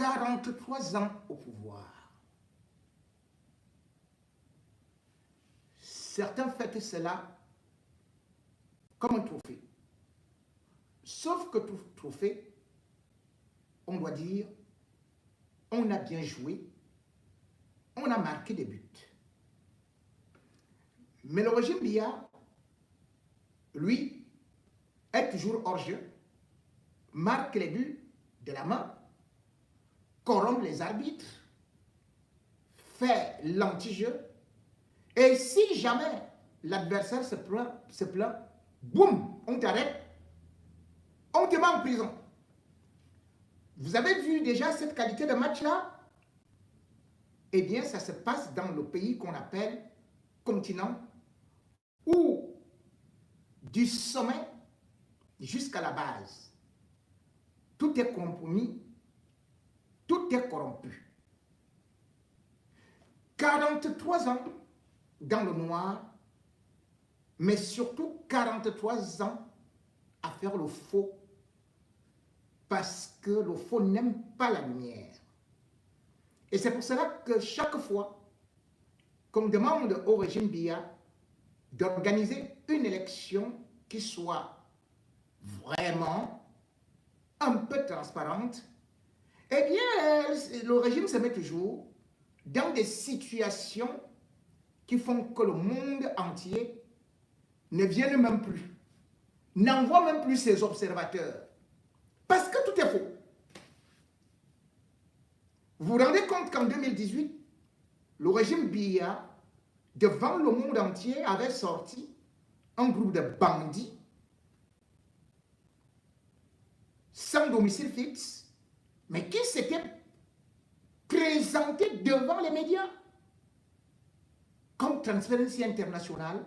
43 ans au pouvoir. Certains fêtent cela comme un trophée. Sauf que tout trophée, on doit dire, on a bien joué, on a marqué des buts. Mais le régime Biya, lui, est toujours hors jeu, marque les buts de la main, corrompt les arbitres, fait l'anti-jeu, et si jamais l'adversaire se plaint, boum, on t'arrête, on te met en prison. Vous avez vu déjà cette qualité de match-là? Eh bien, ça se passe dans le pays qu'on appelle continent, où du sommet jusqu'à la base, tout est compromis, tout est corrompu. 43 ans dans le noir, mais surtout 43 ans à faire le faux, parce que le faux n'aime pas la lumière. Et c'est pour cela que chaque fois qu'on demande au régime Biya d'organiser une élection qui soit vraiment un peu transparente, eh bien, le régime se met toujours dans des situations qui font que le monde entier ne vienne même plus, n'envoie même plus ses observateurs, parce que tout est faux. Vous vous rendez compte qu'en 2018, le régime Biya, devant le monde entier, avait sorti un groupe de bandits sans domicile fixe, mais qui s'étaient présentés devant les médias comme Transparency International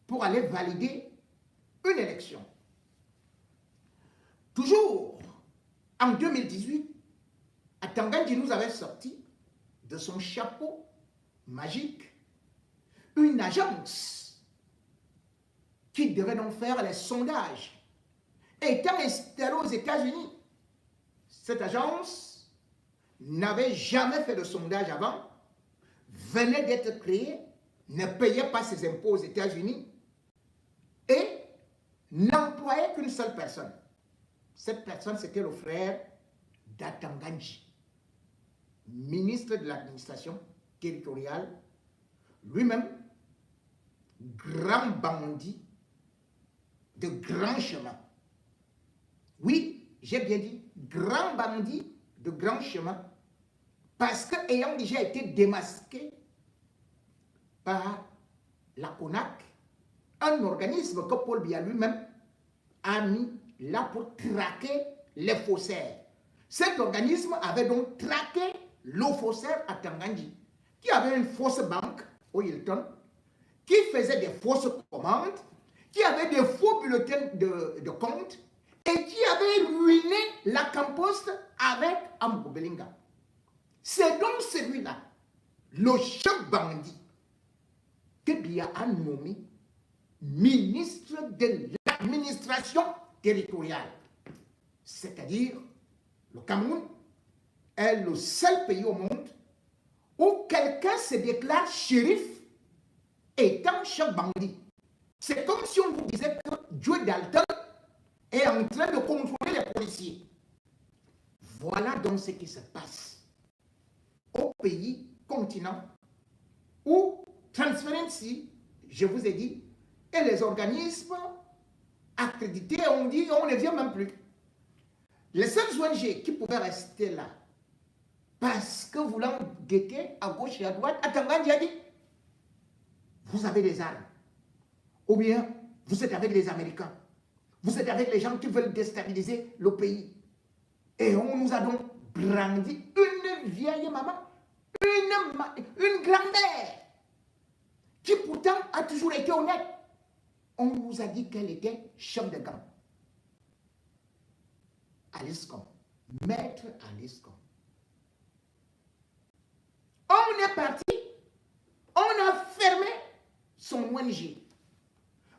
pour aller valider une élection. Toujours en 2018, Atangandji nous avait sorti de son chapeau magique une agence qui devait donc faire les sondages. Étant installée aux États-Unis, cette agence n'avait jamais fait de sondage avant, venait d'être créée, ne payait pas ses impôts aux États-Unis et n'employait qu'une seule personne. Cette personne, c'était le frère d'Atangandji, ministre de l'administration territoriale, lui-même grand bandit de grand chemin. Oui, j'ai bien dit, grand bandit de grand chemin, parce qu'ayant déjà été démasqué par la CONAC, un organisme que Paul Biya lui-même a mis là pour traquer les faussaires. Cet organisme avait donc traqué le faussaire Atangandji, qui avait une fausse banque au Hilton, qui faisait des fausses commandes, qui avait des faux bulletins de compte et qui avait ruiné la Campost avec Ambro Belinga. C'est donc celui-là, le chef bandit, que Biya a nommé ministre de l'administration territoriale. C'est-à-dire, le Cameroun est le seul pays au monde où quelqu'un se déclare shérif étant chef bandit. C'est comme si on vous disait que Joe Dalton est en train de contrôler les policiers. Voilà donc ce qui se passe au pays, continent, où Transparency, je vous ai dit, et les organismes accrédités ont dit on ne vient même plus. Les seuls ONG qui pouvaient rester là, parce que voulant guetter à gauche et à droite, Atangandji a dit vous avez des armes, ou bien vous êtes avec les Américains, vous êtes avec les gens qui veulent déstabiliser le pays. Et on nous a donc brandi une vieille maman, une grand-mère, qui pourtant a toujours été honnête. On nous a dit qu'elle était chef de gang. Aliscom, maître Aliscom. On est parti, on a fermé son ONG.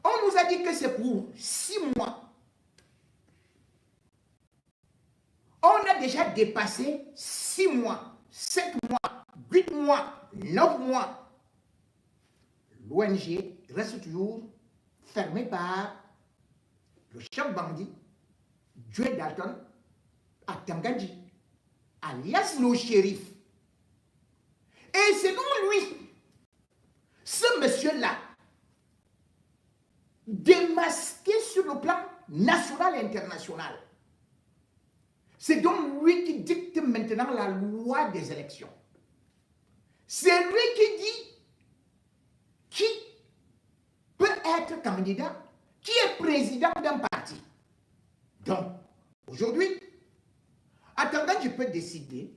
On nous a dit que c'est pour 6 mois. On a déjà dépassé 6 mois, 7 mois, 8 mois, 9 mois. L'ONG reste toujours fermée par le chef bandit, Joe Dalton, à Tangadji, alias le shérif. Et c'est donc lui, ce monsieur-là, démasqué sur le plan national et international. C'est donc lui qui dicte maintenant la loi des élections. C'est lui qui dit qui peut être candidat, qui est président d'un parti. Donc, aujourd'hui, attendant, je peux décider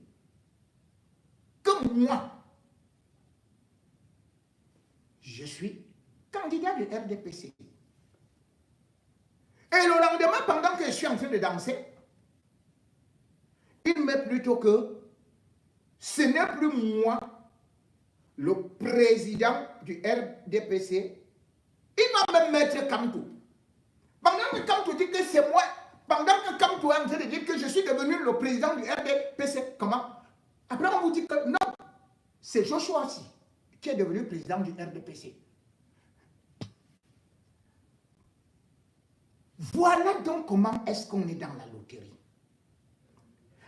que moi, je suis candidat du RDPC. Et le lendemain, pendant que je suis en train de danser, il met plutôt que ce n'est plus moi, le président du RDPC. Il va même mettre Kamtou. Pendant que Kamtou dit que c'est moi, pendant que Kamtou est en train de dire que je suis devenu le président du RDPC, comment? Après, on vous dit que non, c'est Joshua aussi qui est devenu président du RDPC. Voilà donc comment est-ce qu'on est dans la loterie.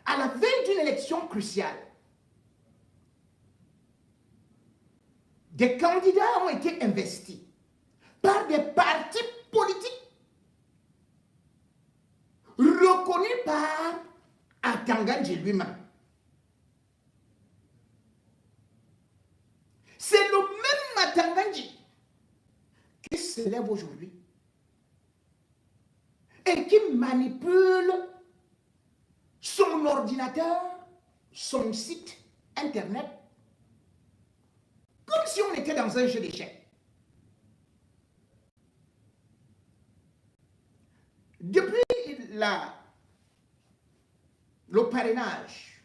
À la veille d'une élection cruciale, des candidats ont été investis par des partis politiques reconnus par Atangandji lui-même. C'est le même Atangandji qui se lève aujourd'hui et qui manipule son ordinateur, son site internet, comme si on était dans un jeu d'échecs. Depuis le parrainage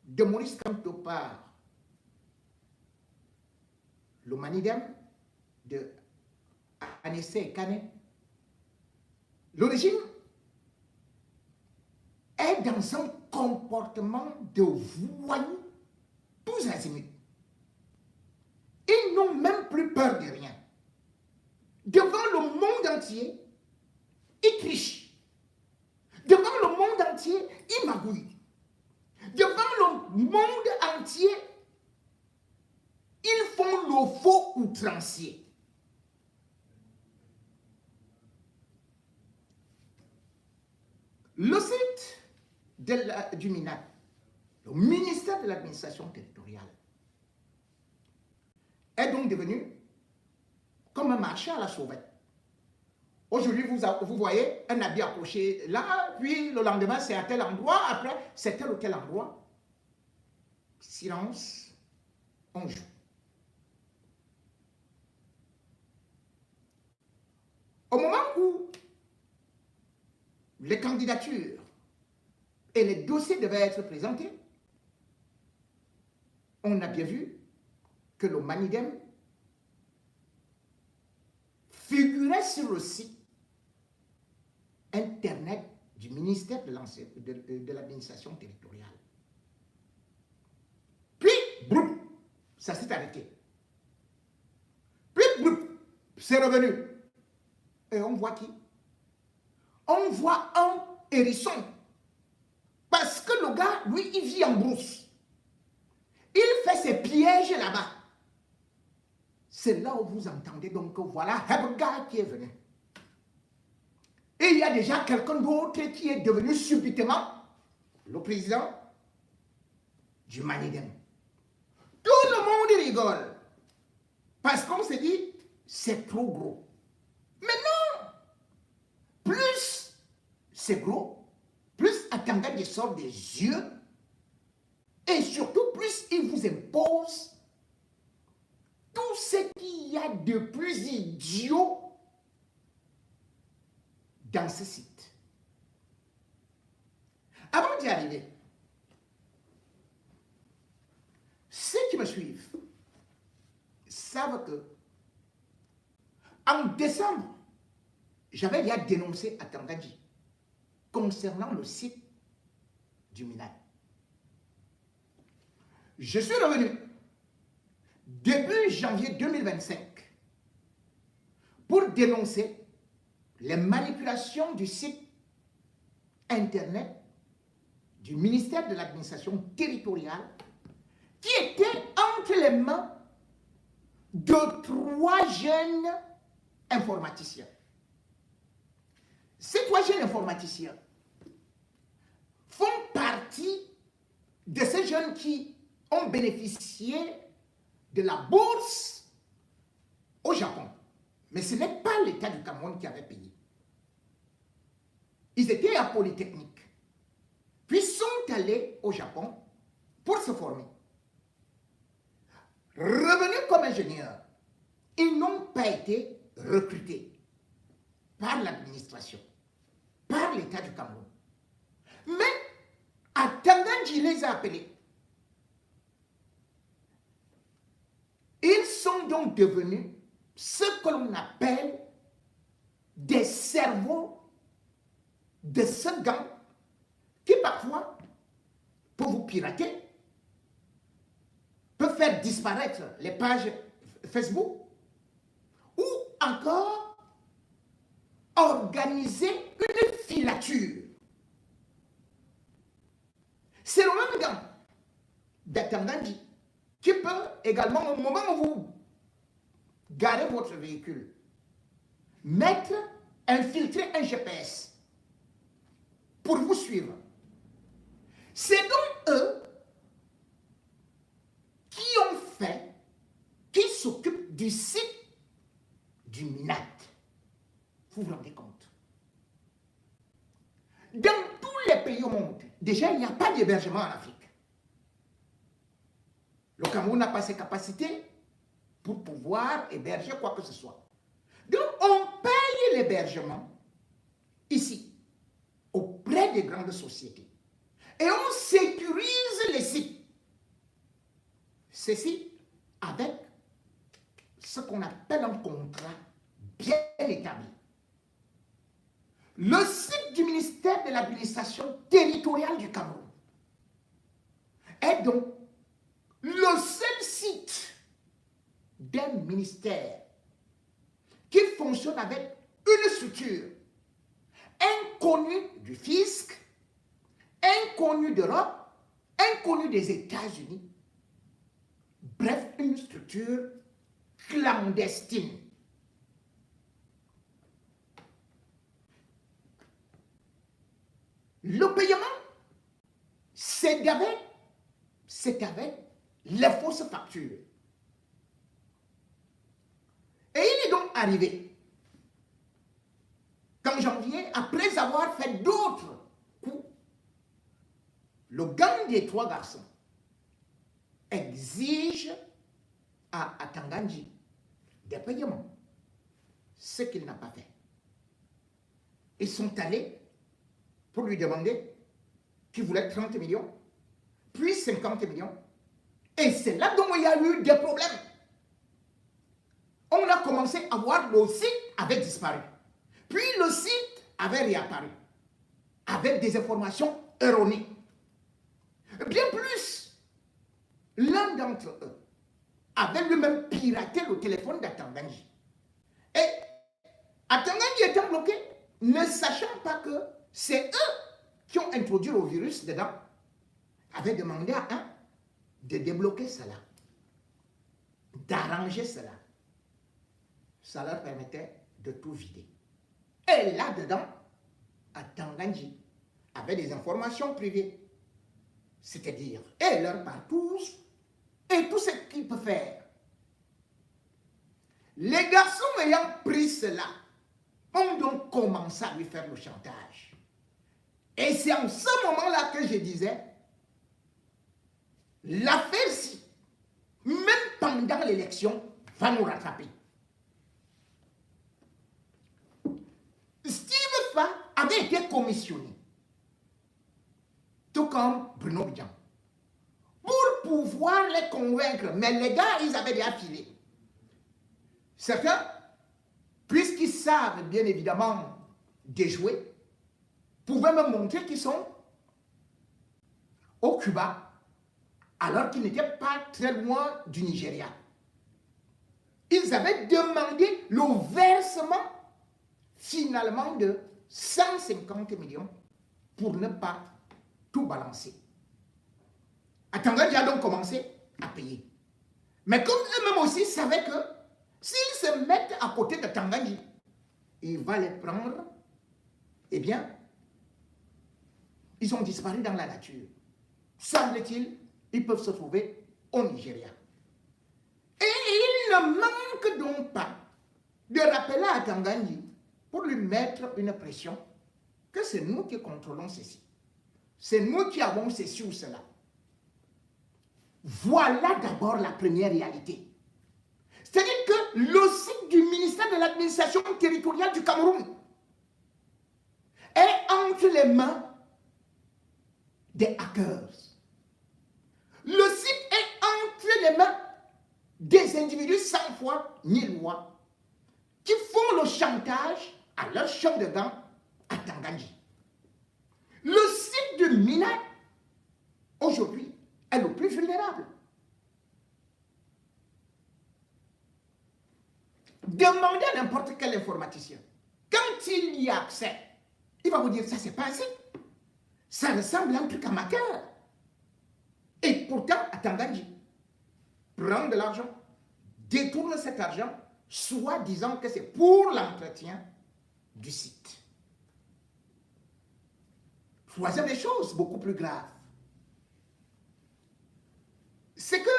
de Maurice Kamto par le Manidem de Anissé Kane, le régime est dans un comportement de voyous tous azimuts. Ils n'ont même plus peur de rien. Devant le monde entier, ils trichent. Devant le monde entier, ils magouillent. Devant le monde entier, ils font le faux outrancier. Le site du MINAT, le ministère de l'administration territoriale, est donc devenu comme un marché à la sauvette. Aujourd'hui, vous voyez un habit accroché là, puis le lendemain, c'est à tel endroit, après, c'est tel ou tel endroit. Silence, on joue. Au moment où les candidatures et les dossiers devaient être présentés, on a bien vu que le Manidem figurait sur le site internet du ministère de l'administration territoriale. Puis, boum, ça s'est arrêté. Puis, boum, c'est revenu. Et on voit qui? On voit un hérisson. Parce que le gars, lui, il vit en brousse. Il fait ses pièges là-bas. C'est là où vous entendez donc que voilà Hebga qui est venu. Et il y a déjà quelqu'un d'autre qui est devenu subitement le président du Manidem. Tout le monde rigole. Parce qu'on se dit, c'est trop gros. Mais non! Plus c'est gros, plus Atangandji sort des yeux, et surtout plus il vous impose tout ce qu'il y a de plus idiot dans ce site. Avant d'y arriver, ceux qui me suivent savent que en décembre, j'avais déjà dénoncé Atangandji concernant le site du Minat. Je suis revenu début janvier 2025 pour dénoncer les manipulations du site Internet du ministère de l'administration territoriale qui était entre les mains de 3 jeunes informaticiens. Ces 3 jeunes informaticiens font partie de ces jeunes qui ont bénéficié de la bourse au Japon. Mais ce n'est pas l'État du Cameroun qui avait payé. Ils étaient à Polytechnique. Puis sont allés au Japon pour se former. Revenus comme ingénieurs, ils n'ont pas été recrutés par l'administration, par l'État du Cameroun. Mais Atanganji les a appelés. Ils sont donc devenus ce que l'on appelle des cerveaux de ce gang qui parfois peut vous pirater, peut faire disparaître les pages Facebook ou encore organiser une filature. C'est le même gang d'Atanganji qui peut également, au moment où vous garez votre véhicule, infiltrer un GPS pour vous suivre. C'est donc eux qui s'occupent du site du Minat. Vous vous rendez compte? Dans tous les pays au monde, déjà il n'y a pas d'hébergement en Afrique. Le Cameroun n'a pas ses capacités pour pouvoir héberger quoi que ce soit. Donc on paye l'hébergement ici, auprès des grandes sociétés. Et on sécurise les sites. Ces sites avec ce qu'on appelle un contrat bien établi. Le site du ministère de l'administration territoriale du Cameroun est donc le seul site d'un ministère qui fonctionne avec une structure inconnue du fisc, inconnue d'Europe, inconnue des États-Unis. Bref, une structure clandestine. Le paiement, c'est avec les fausses factures. Et il est donc arrivé qu'en janvier, après avoir fait d'autres coups, le gang des 3 garçons exige à Atanganji des paiements, ce qu'il n'a pas fait. Ils sont allés pour lui demander qu'il voulait 30 millions, puis 50 millions. Et c'est là dont il y a eu des problèmes. On a commencé à voir le site avait disparu. Puis le site avait réapparu avec des informations erronées. Bien plus, l'un d'entre eux avait lui-même piraté le téléphone d'Atanganji. Et Atanganji étant bloqué, ne sachant pas que c'est eux qui ont introduit le virus dedans, avait demandé à un de débloquer cela, d'arranger cela. Ça leur permettait de tout vider. Et là-dedans, Atanganji avait des informations privées, c'est-à-dire et leurs parcours et tout ce qu'il peut faire. Les garçons ayant pris cela ont donc commencé à lui faire le chantage. Et c'est en ce moment-là que je disais, l'affaire-ci, même pendant l'élection, va nous rattraper. Steve Fa avait été commissionné, tout comme Bruno Bidjan, pour pouvoir les convaincre. Mais les gars, ils avaient déjà filé. Certains, puisqu'ils savent bien évidemment déjouer, pouvaient me montrer qu'ils sont au Cuba, alors qu'ils n'étaient pas très loin du Nigeria. Ils avaient demandé le versement finalement de 150 millions pour ne pas tout balancer. Atangandji a donc commencé à payer. Mais comme eux-mêmes aussi savaient que s'ils se mettent à côté de Atangandji, il va les prendre, eh bien, ils ont disparu dans la nature. Semble-t-il, ils peuvent se trouver au Nigeria. Et il ne manque donc pas de rappeler à Atangandji pour lui mettre une pression que c'est nous qui contrôlons ceci. C'est nous qui avons ceci ou cela. Voilà d'abord la première réalité. C'est-à-dire que le site du ministère de l'administration territoriale du Cameroun est entre les mains des hackers. Le site est entre les mains des individus sans foi ni loi qui font le chantage à leur chef de gang à Atangandji. Le site de Mina, aujourd'hui, est le plus vulnérable. Demandez à n'importe quel informaticien. Quand il y a accès, il va vous dire ça c'est pas assez. Ça ressemble à un truc amateur. Et pourtant, Atangandji prend de l'argent, détourne cet argent, soit disant que c'est pour l'entretien du site. Troisième des choses beaucoup plus graves, c'est que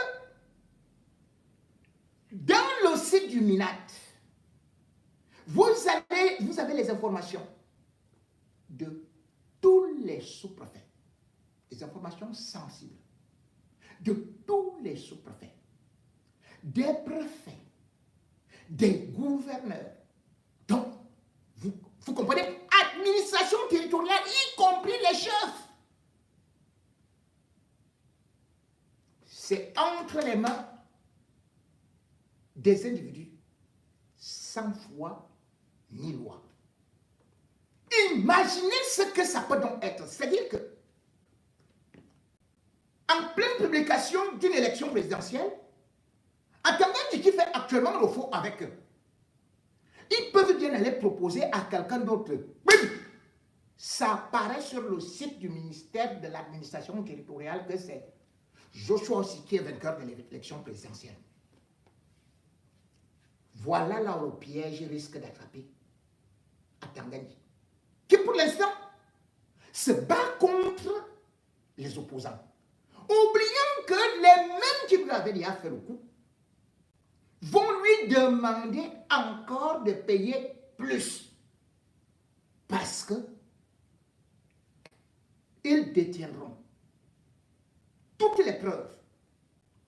dans le site du MINAT, vous avez les informations de tous les sous-préfets, des informations sensibles, de tous les sous-préfets, des préfets, des gouverneurs. Donc, vous comprenez, administration territoriale, y compris les chefs. C'est entre les mains des individus sans foi ni loi. Imaginez ce que ça peut donc être. C'est-à-dire que, en pleine publication d'une élection présidentielle, Atangandji qui fait actuellement le faux avec eux, ils peuvent bien aller proposer à quelqu'un d'autre. Ça apparaît sur le site du ministère de l'administration territoriale que c'est Joshua aussi qui est vainqueur de l'élection présidentielle. Voilà là où le piège risque d'attraper Atangandji, qui pour l'instant se bat contre les opposants, oubliant que les mêmes qui lui avaient déjà fait le coup vont lui demander encore de payer plus, parce que ils détiendront toutes les preuves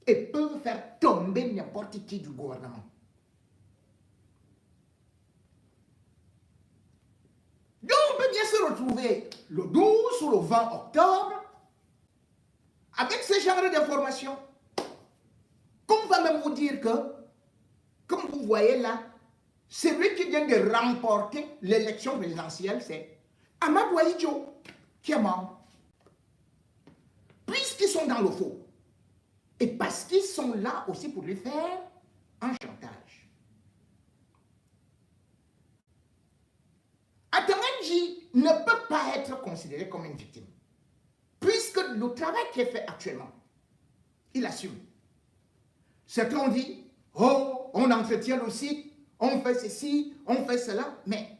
et peuvent faire tomber n'importe qui du gouvernement. Donc on peut bien se retrouver le 12 ou le 20 octobre avec ce genre d'informations. Qu'on va même vous dire que, comme vous voyez là, celui qui vient de remporter l'élection présidentielle, c'est Amadou Ahidjo qui est mort. Puisqu'ils sont dans le faux, et parce qu'ils sont là aussi pour lui faire un chantage. Atangandji ne peut pas être considéré comme une victime, puisque le travail qui est fait actuellement, il assume. Certains ont dit, oh, on entretient le site, on fait ceci, on fait cela, mais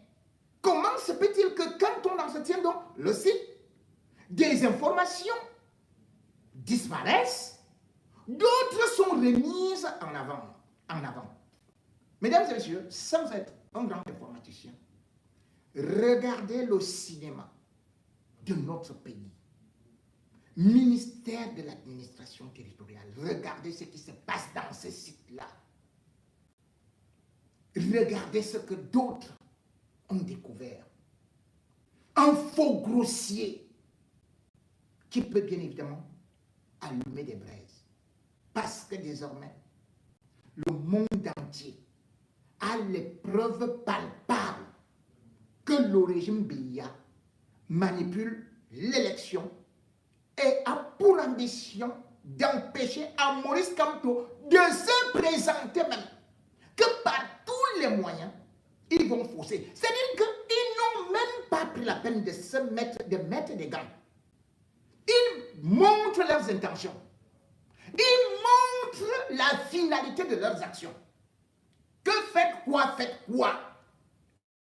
comment se peut-il que quand on entretient donc le site, des informations disparaissent, d'autres sont remises en avant. Mesdames et messieurs, sans être un grand informaticien, regardez le cinéma de notre pays. Ministère de l'administration territoriale, regardez ce qui se passe dans ce site-là. Regardez ce que d'autres ont découvert. Un faux grossier qui peut bien évidemment allumer des braises. Parce que désormais, le monde entier a les preuves palpables que le régime Biya manipule l'élection et a pour pour ambition d'empêcher à Maurice Kamto de se présenter même, que par tous les moyens, ils vont fausser. C'est-à-dire qu'ils n'ont même pas pris la peine de mettre des gants. Ils montrent leurs intentions. Ils montrent la finalité de leurs actions. Que faites quoi?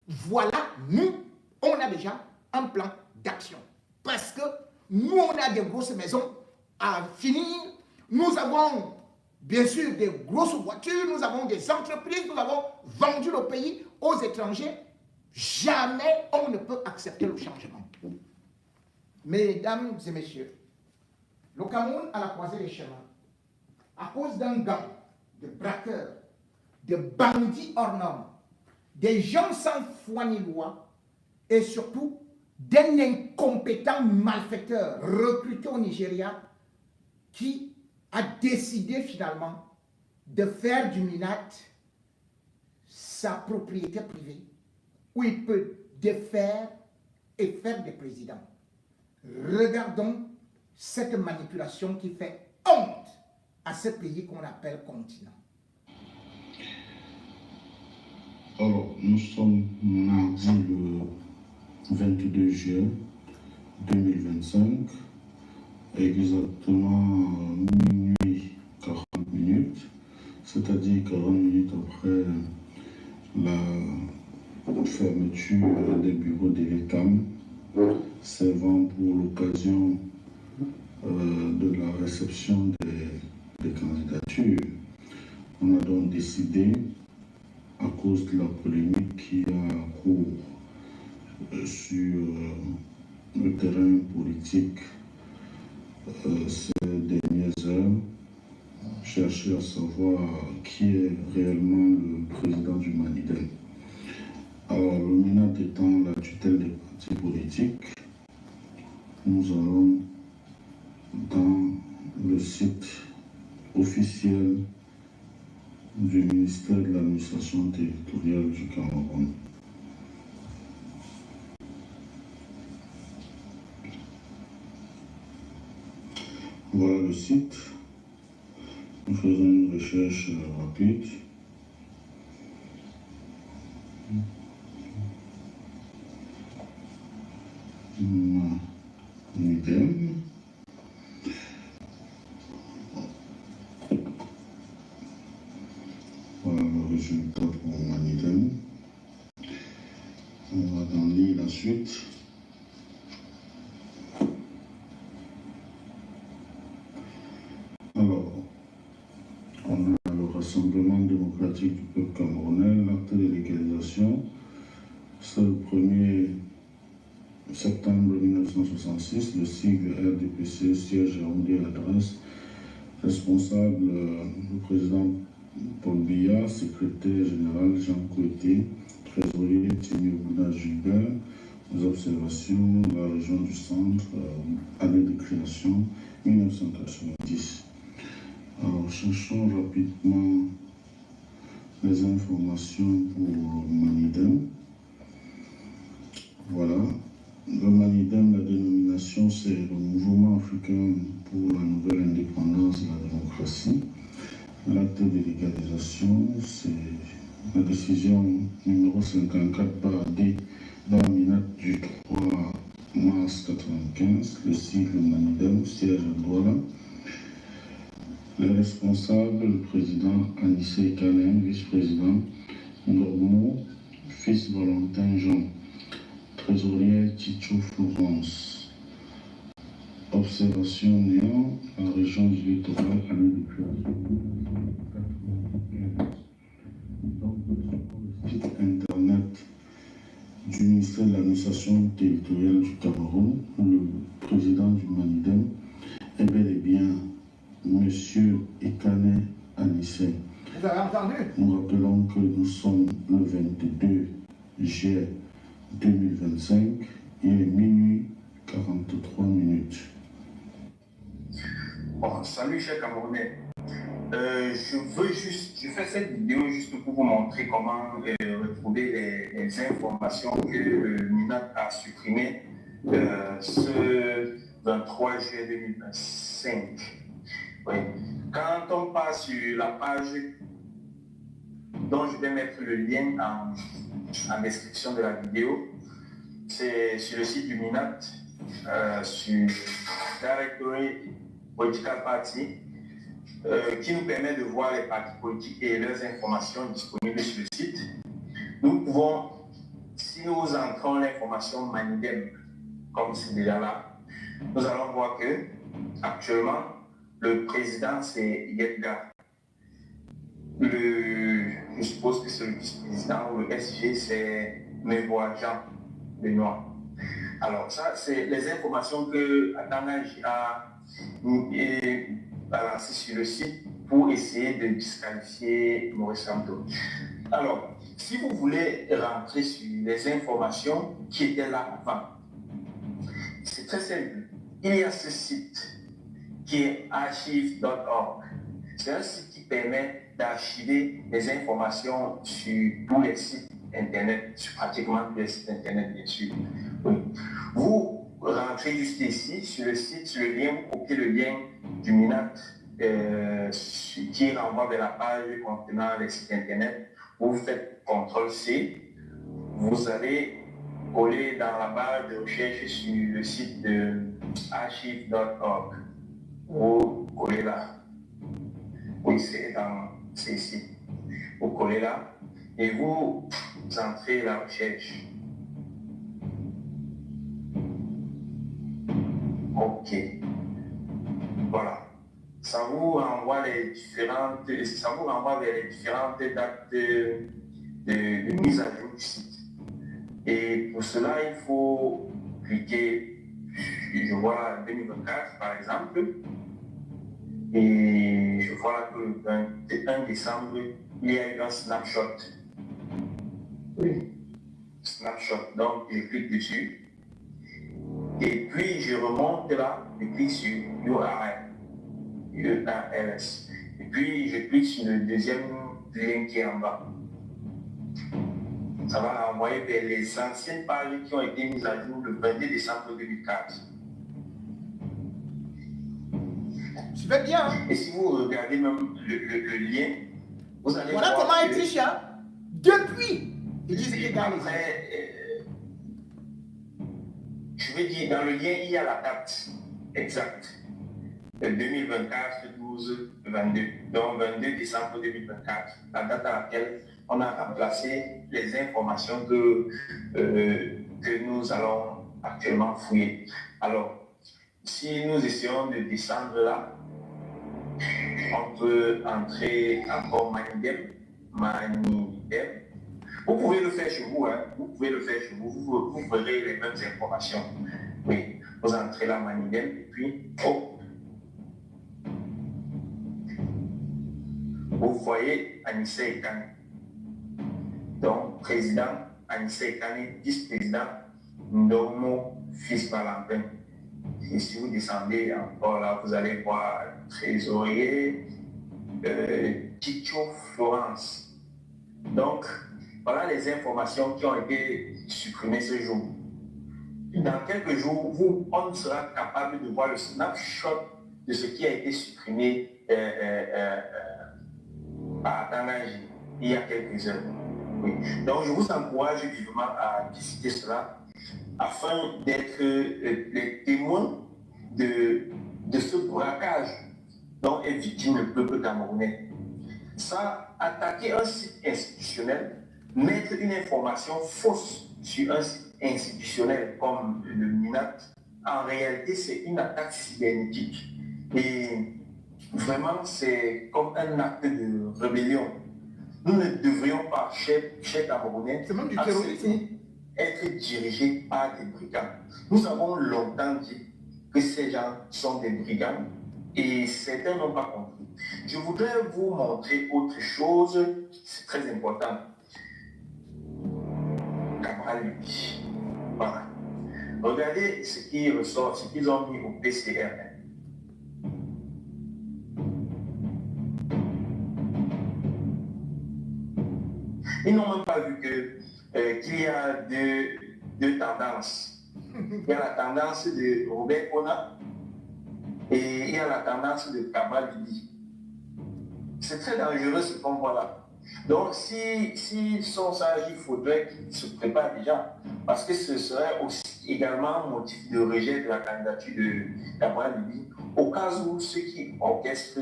Voilà, nous, on a déjà un plan d'action. Parce que nous, on a des grosses maisons à finir. Nous avons, bien sûr, des grosses voitures. Nous avons des entreprises. Nous avons vendu le pays aux étrangers. Jamais on ne peut accepter le changement. Mesdames et messieurs, le Cameroun a la croisée des chemins. À cause d'un gang de braqueurs, de bandits hors normes, des gens sans foi ni loi, et surtout d'un incompétent malfaiteur recruté au Nigeria qui a décidé finalement de faire du MINAT sa propriété privée où il peut défaire et faire des présidents. Regardons cette manipulation qui fait honte à ce pays qu'on appelle continent. Alors, nous sommes mardi le 22 juin 2025, exactement minuit 40 minutes, c'est-à-dire 40 minutes après la fermeture des bureaux de l'ECAM, servant pour l'occasion de la réception des candidatures. On a donc décidé, à cause de la polémique qui a cours sur le terrain politique ces dernières heures, chercher à savoir qui est réellement le président du Manidem. Alors, le MINAT étant la tutelle des partis politiques, nous allons dans le site officiel du ministère de l'administration territoriale du Cameroun. Voilà le site. Nous faisons une recherche rapide. Manidem. Voilà le résultat pour Manidem. On va dans lire la suite. Alors, on a le Rassemblement démocratique du peuple camerounais, l'acte de légalisation. C'est le 1er septembre 1966, le sigle RDPC, siège arrondi à adresse, responsable le président Paul Biya, secrétaire général Jean Koueté, trésorier Timmy Ouna Gilbert, les observations de la région du centre, année de création 1990. Alors, cherchons rapidement les informations pour Manidem. Voilà. Le Manidem, la dénomination, c'est le Mouvement africain pour la nouvelle indépendance et la démocratie. L'acte de légalisation, c'est la décision numéro 54 par D dans le MINAT du 3 mars 1995, le sigle Manidem, siège à Douala. Les responsables, le président Anissé Kanem, vice-président Ngormo, fils Valentin Jean, trésorier Ticho Florence. Observation néant, la région du littoral, année de création. Donc, sur le site internet du ministère de l'administration territoriale du Cameroun, le président du Manidem est bel et bien Monsieur Ekane Anissé. Vous avez entendu? Nous rappelons que nous sommes le 22 juillet 2025, il est minuit 43 minutes. Bon, salut chers Camerounais. Je fais cette vidéo juste pour vous montrer comment retrouver les informations que le MINAT a supprimées 23 juillet 2025. Oui. Quand on passe sur la page dont je vais mettre le lien en description de la vidéo, c'est sur le site du MINAT, sur Directory Political Party, qui nous permet de voir les partis politiques et leurs informations disponibles sur le site. Nous pouvons, si nous entrons l'information Manidem, comme c'est déjà là, nous allons voir que actuellement le président c'est Yedgar. Je suppose que c'est le vice-président ou le SG c'est Mevois Jean Benoît. Alors ça c'est les informations que Atangaj a balancées sur le site pour essayer de disqualifier Maurice Kamto. Alors, si vous voulez rentrer sur les informations qui étaient là avant, c'est très simple. Il y a ce site qui est archive.org. C'est un site qui permet d'archiver les informations sur tous les sites internet, sur pratiquement tous les sites internet, bien sûr. Oui. Vous rentrez juste ici sur le site, sur le lien, vous copiez le lien du MINAT qui renvoie vers la page contenant les sites internet. Vous faites CTRL-C, vous allez coller dans la barre de recherche sur le site de archive.org. Vous collez là. Oui, c'est ici. Vous collez là et vous entrez la recherche. OK. Voilà. Ça vous renvoie vers les différentes dates de mise à jour du site. Et pour cela, il faut cliquer, je vois 2024 par exemple, et je vois que le 21 décembre, il y a eu un snapshot. Oui, snapshot. Donc, je clique dessus. Et puis, je remonte là, je clique sur URL. URLs. Et puis, je clique sur le deuxième lien qui est en bas. Ça va renvoyer vers les anciennes pages qui ont été mises à jour le 22 décembre 2004. Je vais bien. Hein? Et si vous regardez même le lien, vous allez voilà voir. Voilà comment il triche, hein? Depuis. Ils disent qu'il gagne. Je vais dire, dans le lien, il y a la date exacte. 2024, 12, 22. Donc 22 décembre 2024, la date à laquelle on a remplacé les informations que nous allons actuellement fouiller. Alors, si nous essayons de descendre là, on peut entrer encore Manidem. Vous pouvez le faire chez vous, hein? Vous pouvez le faire chez vous, vous verrez les mêmes informations. Oui, vous entrez là Manidem et puis, oh, vous voyez Anissa Ekane. Donc, président Anissa Ekane, vice-président Ndomo Fils Valentin. Et si vous descendez encore là, vous allez voir trésorier Ticho Florence. Donc, voilà les informations qui ont été supprimées ce jour. Dans quelques jours, on sera capable de voir le snapshot de ce qui a été supprimé par Atangaj il y a quelques heures. Oui. Donc, je vous encourage vivement à visiter cela afin d'être les témoins de ce braquage dont est victime le peuple camerounais. Ça, attaquer un site institutionnel, mettre une information fausse sur un site institutionnel comme le MINAT, en réalité, c'est une attaque cybernétique. Et vraiment, c'est comme un acte de rébellion. Nous ne devrions pas, chers Camerounais, être dirigés par des brigands. Nous avons longtemps dit que ces gens sont des brigands et certains n'ont pas compris. Je voudrais vous montrer autre chose, c'est très important. Cabral Luby. Voilà. Regardez ce qui ressort, ce qu'ils ont mis au PCRN. Ils n'ont même pas vu qu'il y a deux tendances. il y a la tendance de Robert Kona et il y a la tendance de Kaba Bibi. C'est très dangereux ce qu'on voit là. Donc, s'ils sont sages, il faudrait qu'ils se préparent déjà, parce que ce serait aussi également un motif de rejet de la candidature de Kaba Bibi, au cas où ceux qui orchestrent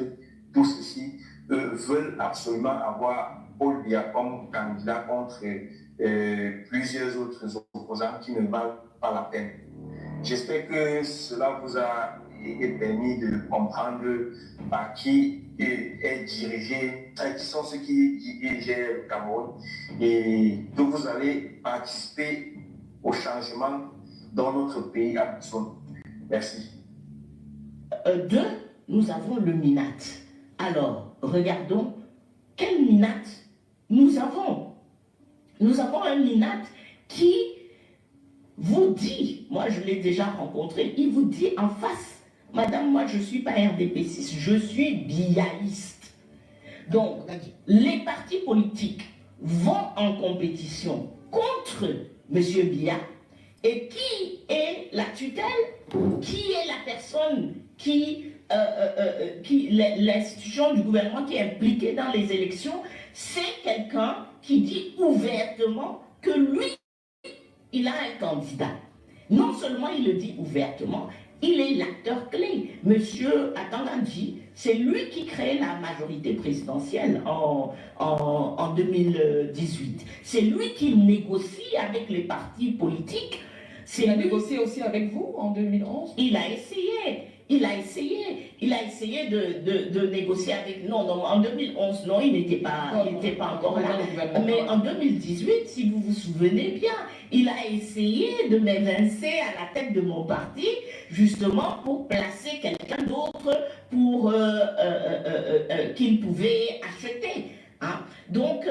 tout ceci veulent absolument avoir Paul Biya comme candidat contre plusieurs autres opposants qui ne valent pas la peine. J'espère que cela vous a permis de comprendre par qui est dirigé, qui sont ceux qui dirigent le Cameroun, et que vous allez participer au changement dans notre pays a besoin. Merci. Deux, nous avons le MINAT. Alors, regardons quel MINAT nous avons. Nous avons un MINAT qui vous dit, moi je l'ai déjà rencontré, il vous dit en face, madame, moi je ne suis pas RDP6, je suis biaïste. Donc, les partis politiques vont en compétition contre M. Biya. Et qui est la tutelle? Qui est la personne l'institution du gouvernement qui est impliquée dans les élections? C'est quelqu'un qui dit ouvertement que lui, il a un candidat. Non seulement il le dit ouvertement, il est l'acteur clé. Monsieur Atangandji, c'est lui qui crée la majorité présidentielle en 2018. C'est lui qui négocie avec les partis politiques. Il a négocié aussi avec vous en 2011? Il a essayé. Il a essayé de négocier avec... Non, en 2011, non, il n'était pas encore là. Mais en 2018, si vous vous souvenez bien, il a essayé de m'évincer à la tête de mon parti, justement pour placer quelqu'un d'autre pour qu'il pouvait acheter. Hein. Donc...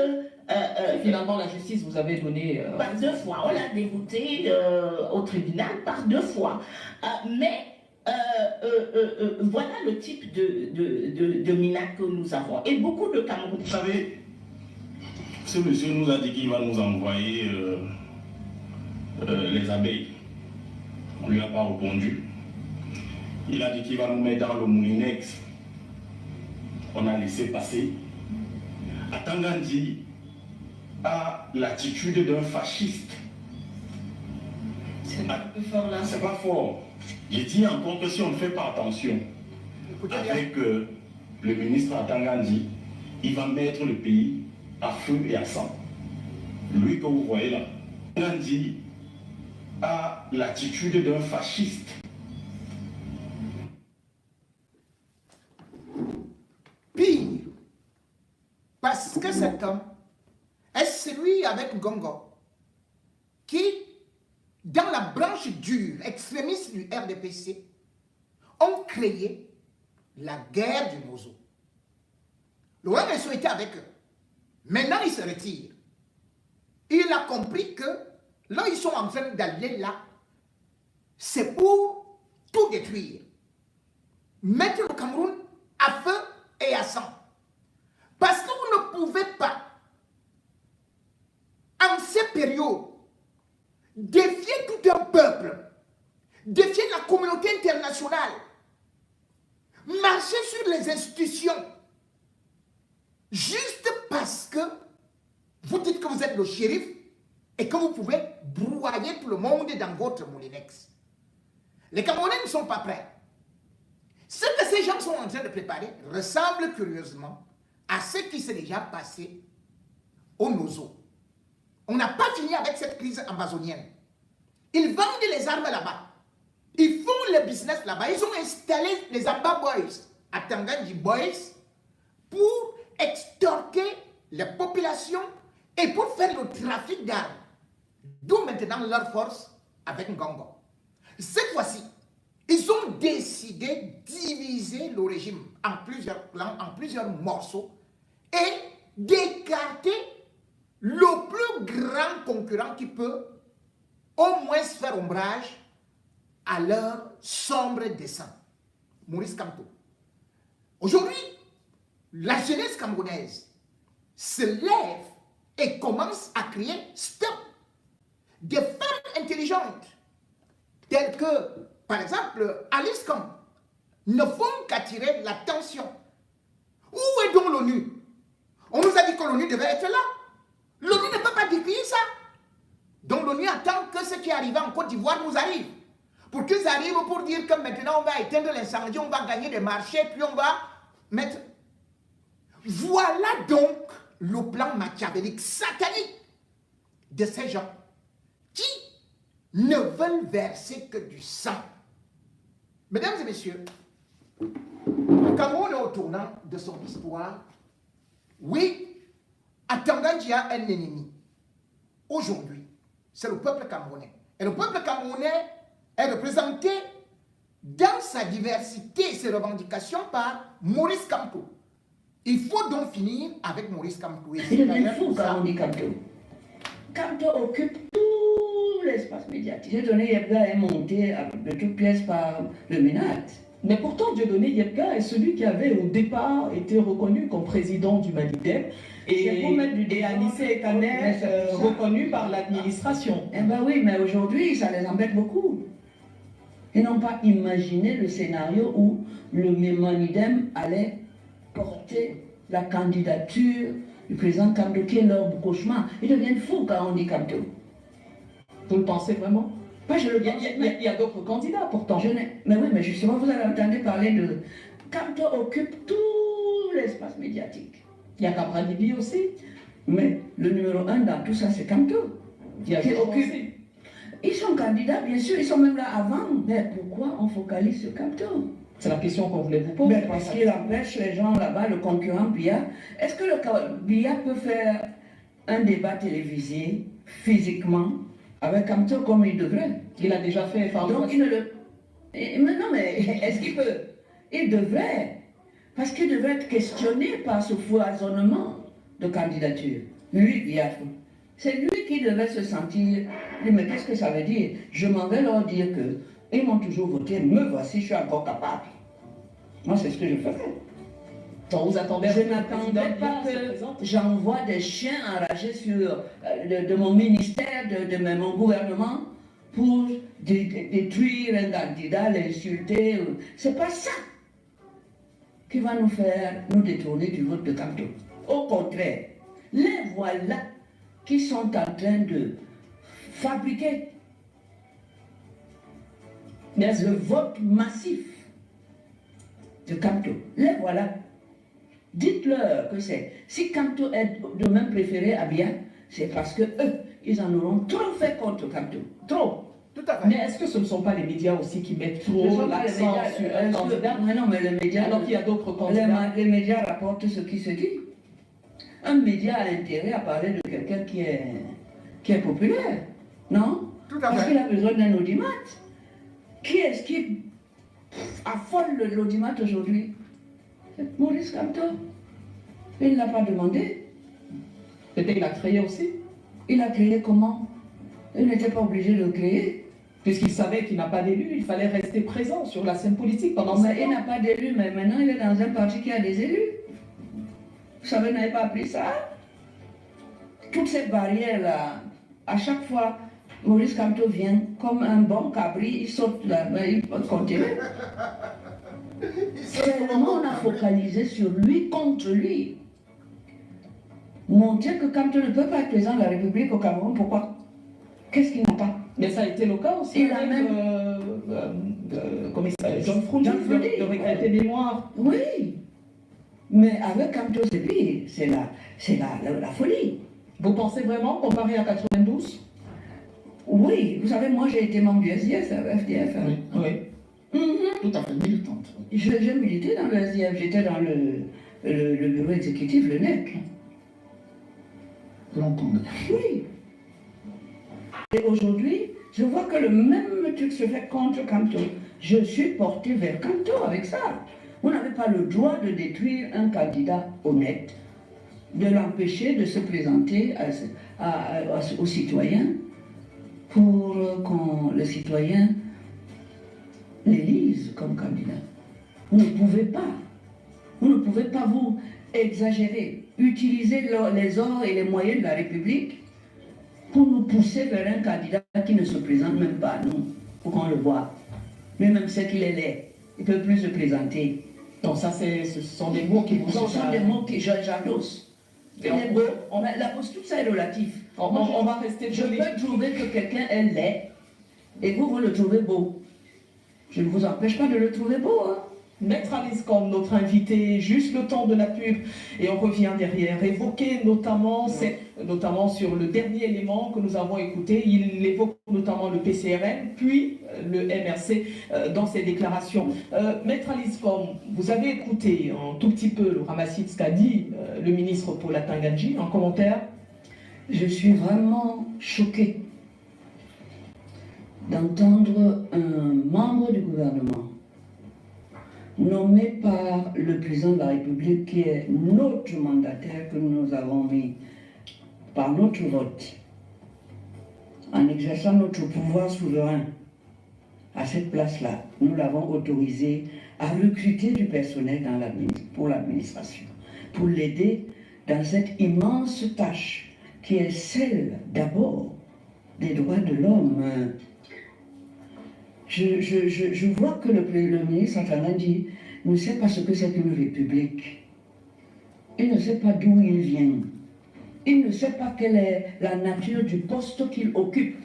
finalement, la justice vous avait donné... par deux fois. On l'a dégoûté au tribunal par deux fois. Mais... voilà le type de MINAT que nous avons. Et beaucoup de Camerounais. Vous savez, ce monsieur nous a dit qu'il va nous envoyer les abeilles. On ne lui a pas répondu. Il a dit qu'il va nous mettre dans le moulinex. On a laissé passer. Atangandji a l'attitude d'un fasciste. C'est un peu fort là. C'est pas fort. J'ai dit encore que si on ne fait pas attention avec le ministre Atangandji, il va mettre le pays à feu et à sang. Lui que vous voyez là, Atangandji a l'attitude d'un fasciste. Pire, parce que cet homme est celui avec Gongo qui, dans la branche dure extrémiste du RDPC, ont créé la guerre du Mozo. Le RDPC était avec eux. Maintenant, il se retire. Il a compris que là, ils sont en train d'aller là, c'est pour tout détruire. Mettre le Cameroun à feu et à sang. Parce que vous ne pouvez pas, en ces périodes, défier tout un peuple, défier la communauté internationale, marcher sur les institutions, juste parce que vous dites que vous êtes le shérif et que vous pouvez broyer tout le monde dans votre moulinex. Les Camerounais ne sont pas prêts. Ce que ces gens sont en train de préparer ressemble curieusement à ce qui s'est déjà passé au Nozo. On n'a pas fini avec cette crise amazonienne. Ils vendent les armes là-bas. Ils font le business là-bas. Ils ont installé les Amba Boys, Atangandji Boys, pour extorquer les populations et pour faire le trafic d'armes. D'où maintenant leur force avec Ngongo. Cette fois-ci, ils ont décidé de diviser le régime en plusieurs plans, en plusieurs morceaux et d'écarter le plus grand concurrent qui peut au moins faire ombrage à leur sombre dessein. Maurice Kamto. Aujourd'hui, la jeunesse camerounaise se lève et commence à crier stop. Des femmes intelligentes tels que, par exemple, Alice Camp, ne font qu'attirer l'attention. Où est donc l'ONU? On nous a dit que l'ONU devait être là. L'ONU ne peut pas décrire ça. Donc l'ONU attend que ce qui est arrivé en Côte d'Ivoire nous arrive. Pour qu'ils arrivent pour dire que maintenant on va éteindre l'incendie, on va gagner des marchés, puis on va mettre... Voilà donc le plan machiavélique, satanique de ces gens qui ne veulent verser que du sang. Mesdames et messieurs, le Cameroun est au tournant de son histoire. Oui, Atangandji a un ennemi. Aujourd'hui, c'est le peuple camerounais. Et le peuple camerounais est représenté dans sa diversité et ses revendications par Maurice Kamto. Il faut donc finir avec Maurice Kamto. Il devient fou quand on dit Kamto. Kamto occupe tout l'espace médiatique. Dieudonné Yebga est monté de toutes pièces par le MINAT. Mais pourtant, Dieudonné Yebga est celui qui avait au départ été reconnu comme président du Malidem et Anissé Ekaner reconnu par l'administration. Eh bien oui, mais aujourd'hui, ça les embête beaucoup. Ils n'ont pas imaginé le scénario où le Malidem allait porter la candidature du président Kamto, qui est leur cauchemar. Ils deviennent fous quand on dit Kamto. Vous le pensez vraiment? Pas je le pense. Il y a d'autres candidats pourtant. Mais oui, mais justement, vous avez entendu parler de... Kamto occupe tout l'espace médiatique. Il y a Kamranibi aussi. Mais le numéro 1 dans tout ça, c'est Kamto. Qui occupe. Ils sont candidats, bien sûr, ils sont même là avant. Mais pourquoi on focalise sur Kamto? C'est la question qu'on voulait vous poser. Mais parce qu'il empêche les gens là-bas, le concurrent Biya. Est-ce que le Biya peut faire un débat télévisé physiquement avec Kamto comme il devrait? Il a déjà fait. Donc il ne le... Mais non, mais est-ce qu'il peut? Il devrait. Parce qu'il devrait être questionné par ce foisonnement de candidature. Lui, Biya. C'est lui qui devait se sentir... Mais qu'est-ce que ça veut dire? Je m'en vais leur dire que ils m'ont toujours voté, me voici, je suis encore capable. Moi, c'est ce que je faisais. Donc vous attendez Je n'attendais pas que j'envoie des chiens enragés sur, de mon ministère, de mon gouvernement, pour détruire un candidat, l'insulter. C'est pas ça qui va nous faire nous détourner du vote de Kamto. Au contraire, les voilà qui sont en train de fabriquer le vote massif de Kamto. Les voilà. Dites-leur que c'est. Si Kamto est demain préféré à Biya, c'est parce que eux, ils en auront trop fait contre Kamto. Trop. Tout à fait. Mais est-ce que ce ne sont pas les médias aussi qui mettent trop l'accent sur un candidat? Mais non, mais les médias... Alors qu'il y a d'autres candidats. Les médias rapportent ce qui se dit. Un média a intérêt à parler de quelqu'un qui est populaire. Non? Tout à fait. Parce qu'il a besoin d'un audimat. Qui est-ce qui affole l'audimat aujourd'hui? C'est Maurice Kamto. Il ne l'a pas demandé. Peut-être il a créé aussi. Il a créé comment? Il n'était pas obligé de le créer. Puisqu'il savait qu'il n'a pas d'élu, il fallait rester présent sur la scène politique pendant 5 ans. Il n'a pas d'élu, mais maintenant il est dans un parti qui a des élus. Vous savez, vous n'avez pas appris ça? Toutes ces barrières-là, à chaque fois, Maurice Kamto vient comme un bon cabri, il saute là, mais il continue. Tellement on a focalisé sur lui, contre lui. Montrer que Kamto ne peut pas être président de la République au Cameroun, pourquoi? Qu'est-ce qu'il n'a pas? Mais ça a été le cas aussi. Il a même... comment il s'appelle? John Frundi, de regretter mémoire. Oui. Mais avec Kamto, c'est pire. C'est la folie. Vous pensez vraiment, comparé à 92? Oui. Vous savez, moi, j'ai été membre du SDF, FDF. Oui, oui. Tout à fait militante. J'ai milité dans le SDF. J'étais dans le bureau exécutif, le NEC. L'entendre. Oui. Et aujourd'hui, je vois que le même truc se fait contre Kamto. Je suis porté vers Kamto avec ça. Vous n'avez pas le droit de détruire un candidat honnête, de l'empêcher de se présenter aux citoyens pour que le citoyen l'élise comme candidat. Vous ne pouvez pas. Vous ne pouvez pas vous exagérer. Utiliser les ors et les moyens de la République pour nous pousser vers un candidat qui ne se présente même pas à nous. pour qu'on le voit. Lui-même sait qu'il est laid. Il ne peut plus se présenter. Donc ça, ce sont des mots qui vous Ce sont des mots que j'adosse. Il est beau. Tout ça est relatif. On va rester Je peux trouver que quelqu'un est laid et vous le trouvez beau. Je ne vous empêche pas de le trouver beau. Hein. Maître Alice, comme notre invité, juste le temps de la pub, et on revient derrière, évoquer notamment sur le dernier élément que nous avons écouté, il évoque notamment le PCRM, puis le MRC dans ses déclarations. Maître Alice, comme vous avez écouté un tout petit peu le ramassis de ce qu'a dit le ministre Paul Atanga-Nji, en commentaire. Je suis vraiment choquée d'entendre un membre du gouvernement nommé par le président de la République, qui est notre mandataire que nous avons mis par notre vote, en exerçant notre pouvoir souverain à cette place-là. Nous l'avons autorisé à recruter du personnel pour l'administration, pour l'aider dans cette immense tâche qui est celle d'abord des droits de l'homme. Je vois que le ministre Atanga-Nji ne sait pas ce que c'est qu'une république. Il ne sait pas d'où il vient. Il ne sait pas quelle est la nature du poste qu'il occupe.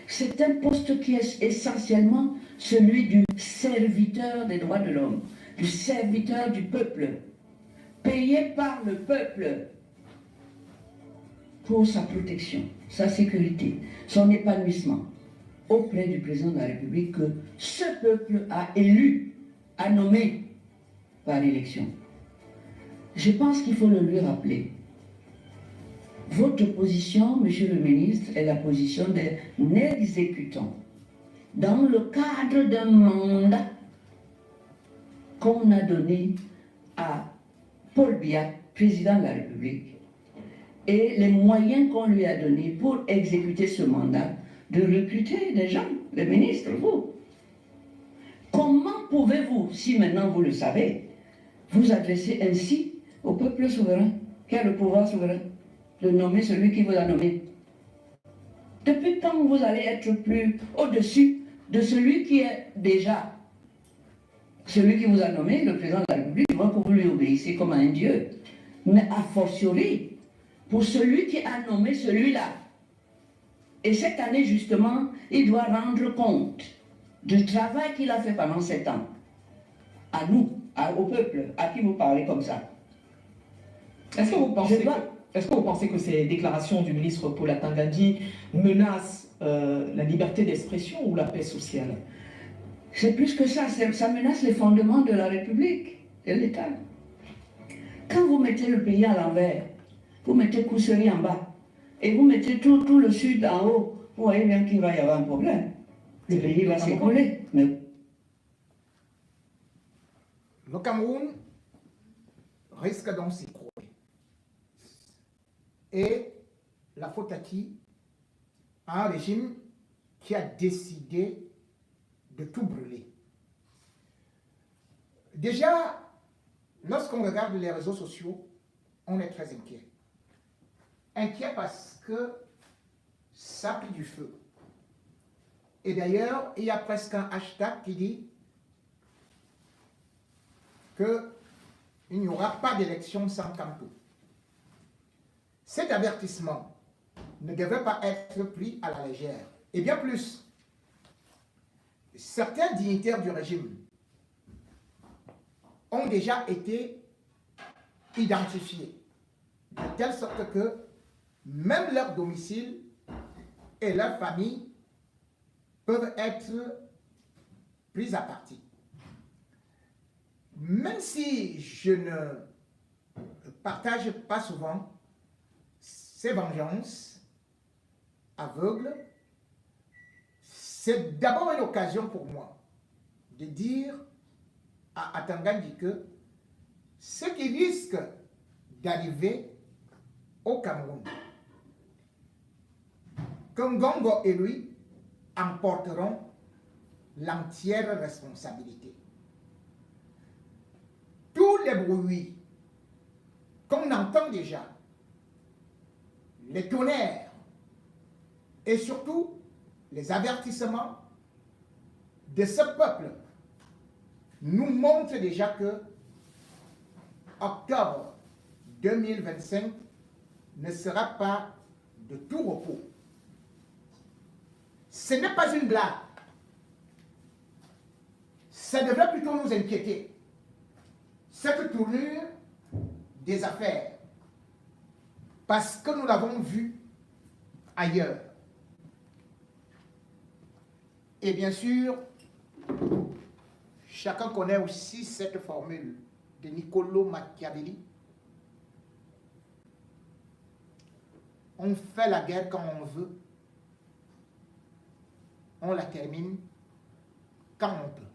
C'est un poste qui est essentiellement celui du serviteur des droits de l'homme, du serviteur du peuple, payé par le peuple pour sa protection, sa sécurité, son épanouissement auprès du président de la République que ce peuple a élu, a nommé par élection. Je pense qu'il faut le lui rappeler. Votre position, monsieur le ministre, est la position d'un exécutant dans le cadre d'un mandat qu'on a donné à Paul Biya, président de la République, et les moyens qu'on lui a donnés pour exécuter ce mandat, de recruter des gens, les ministres, vous. Comment pouvez-vous, si maintenant vous le savez, vous adresser ainsi au peuple souverain, qui a le pouvoir souverain, de nommer celui qui vous a nommé? Depuis quand vous allez être plus au-dessus de celui qui est déjà celui qui vous a nommé, le président de la République? Je vois que vous lui obéissez comme à un dieu. Mais a fortiori, pour celui qui a nommé celui-là. Et cette année, justement, il doit rendre compte du travail qu'il a fait pendant 7 ans. À nous, au peuple, à qui vous parlez comme ça. Est-ce que vous pensez que ces déclarations du ministre Paul Atanga-Nji menacent la liberté d'expression ou la paix sociale? C'est plus que ça, ça menace les fondements de la République, de l'État. Quand vous mettez le pays à l'envers, vous mettez Koussery en bas, et vous mettez tout le sud en haut, vous voyez bien qu'il va y avoir un problème. Le pays va s'écrouler. Mais... Le Cameroun risque donc s'écrouler. Et la faute à qui? À un régime qui a décidé de tout brûler. Déjà, lorsqu'on regarde les réseaux sociaux, on est très inquiet. Inquiet parce que ça plie du feu. Et d'ailleurs, il y a presque un hashtag qui dit qu'il n'y aura pas d'élection sans Campo. Cet avertissement ne devait pas être pris à la légère. Et bien plus, certains dignitaires du régime ont déjà été identifiés, de telle sorte que même leur domicile et leur famille peuvent être pris à partie. Même si je ne partage pas souvent ces vengeances aveugles, c'est d'abord une occasion pour moi de dire à Atanga-Nji que ce qui risque d'arriver au Cameroun, que Ngongo et lui en porteront l'entière responsabilité. Tous les bruits qu'on entend déjà, les tonnerres et surtout les avertissements de ce peuple nous montrent déjà que octobre 2025 ne sera pas de tout repos. Ce n'est pas une blague. Ça devrait plutôt nous inquiéter. Cette tournure des affaires. Parce que nous l'avons vu ailleurs. Et bien sûr, chacun connaît aussi cette formule de Niccolò Machiavelli. On fait la guerre quand on veut. On la termine quand on peut.